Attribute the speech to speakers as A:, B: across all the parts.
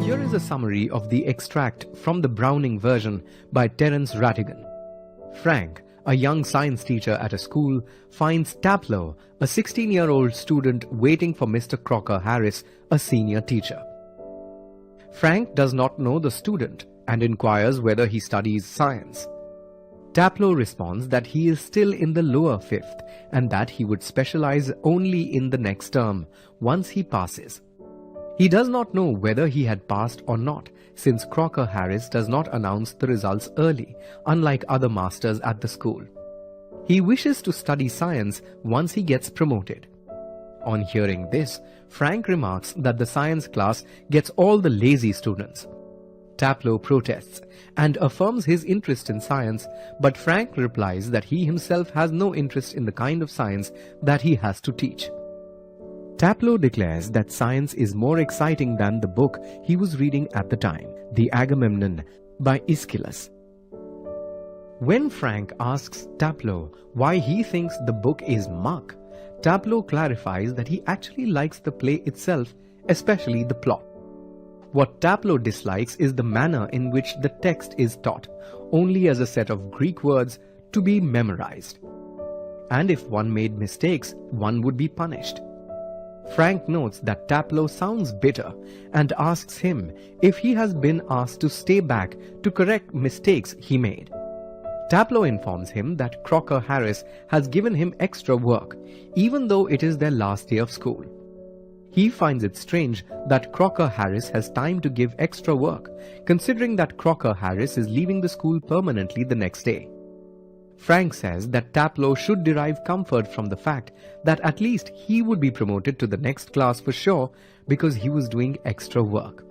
A: Here is a summary of the extract from the Browning version by Terence Rattigan. Frank, a young science teacher at a school, finds Taplow, a 16-year-old student waiting for Mr. Crocker Harris, a senior teacher. Frank does not know the student and inquires whether he studies science. Taplow responds that he is still in the lower fifth and that he would specialize only in the next term once he passes. He does not know whether he had passed or not, since Crocker Harris does not announce the results early, unlike other masters at the school. He wishes to study science once he gets promoted. On hearing this, Frank remarks that the science class gets all the lazy students. Taplow protests and affirms his interest in science, but Frank replies that he himself has no interest in the kind of science that he has to teach. Taplow declares that science is more exciting than the book he was reading at the time, The Agamemnon by Aeschylus. When Frank asks Taplow why he thinks the book is muck, Taplow clarifies that he actually likes the play itself, especially the plot. What Taplow dislikes is the manner in which the text is taught, only as a set of Greek words to be memorized. And if one made mistakes, one would be punished. Frank notes that Taplow sounds bitter and asks him if he has been asked to stay back to correct mistakes he made. Taplow informs him that Crocker Harris has given him extra work, even though it is their last day of school. He finds it strange that Crocker Harris has time to give extra work, considering that Crocker Harris is leaving the school permanently the next day. Frank says that Taplow should derive comfort from the fact that at least he would be promoted to the next class for sure because he was doing extra work.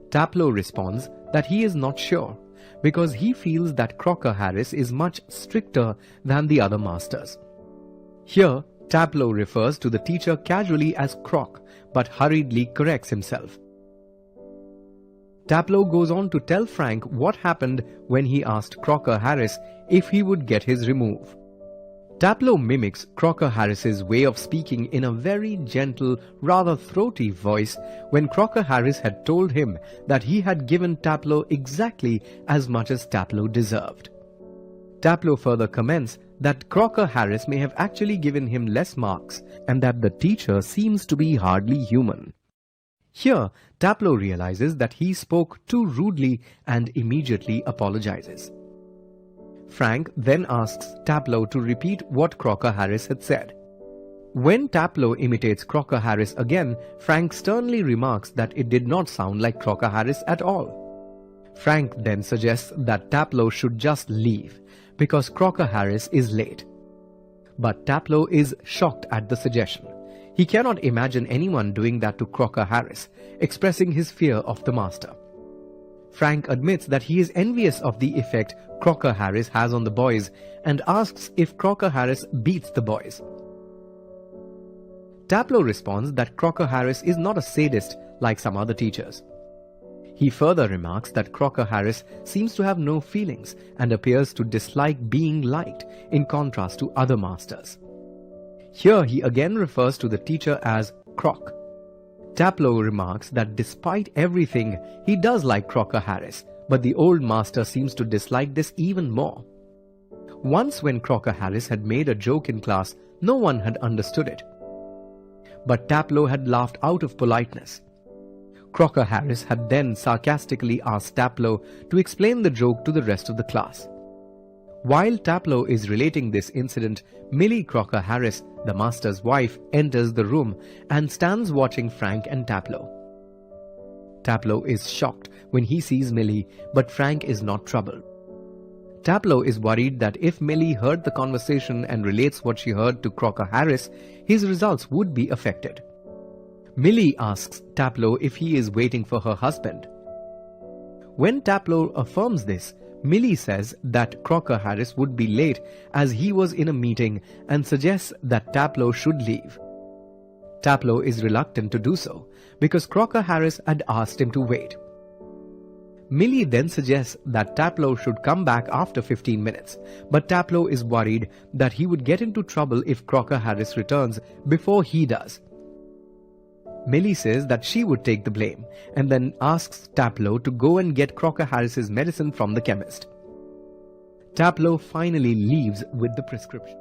A: Taplow responds that he is not sure because he feels that Crocker Harris is much stricter than the other masters. Here, Taplow refers to the teacher casually as Croc, but hurriedly corrects himself. Taplow goes on to tell Frank what happened when he asked Crocker Harris if he would get his remove. Taplow mimics Crocker Harris's way of speaking in a very gentle, rather throaty voice when Crocker Harris had told him that he had given Taplow exactly as much as Taplow deserved. Taplow further comments that Crocker Harris may have actually given him less marks and that the teacher seems to be hardly human. Here, Taplow realizes that he spoke too rudely and immediately apologizes. Frank then asks Taplow to repeat what Crocker Harris had said. When Taplow imitates Crocker Harris again, Frank sternly remarks that it did not sound like Crocker Harris at all. Frank then suggests that Taplow should just leave, because Crocker Harris is late. But Taplow is shocked at the suggestion. He cannot imagine anyone doing that to Crocker Harris, expressing his fear of the master. Frank admits that he is envious of the effect Crocker Harris has on the boys and asks if Crocker Harris beats the boys. Taplow responds that Crocker Harris is not a sadist like some other teachers. He further remarks that Crocker Harris seems to have no feelings and appears to dislike being liked in contrast to other masters. Here he again refers to the teacher as Croc. Taplow remarks that despite everything, he does like Crocker Harris, but the old master seems to dislike this even more. Once when Crocker Harris had made a joke in class, no one had understood it. But Taplow had laughed out of politeness. Crocker Harris had then sarcastically asked Taplow to explain the joke to the rest of the class. While Taplow is relating this incident, Millie Crocker Harris, the master's wife, enters the room and stands watching Frank and Taplow. Taplow is shocked when he sees Millie, but Frank is not troubled. Taplow is worried that if Millie heard the conversation and relates what she heard to Crocker Harris, his results would be affected. Millie asks Taplow if he is waiting for her husband. When Taplow affirms this, Millie says that Crocker Harris would be late as he was in a meeting and suggests that Taplow should leave. Taplow is reluctant to do so because Crocker Harris had asked him to wait. Millie then suggests that Taplow should come back after 15 minutes, but Taplow is worried that he would get into trouble if Crocker Harris returns before he does. Millie says that she would take the blame and then asks Taplow to go and get Crocker Harris's medicine from the chemist. Taplow finally leaves with the prescription.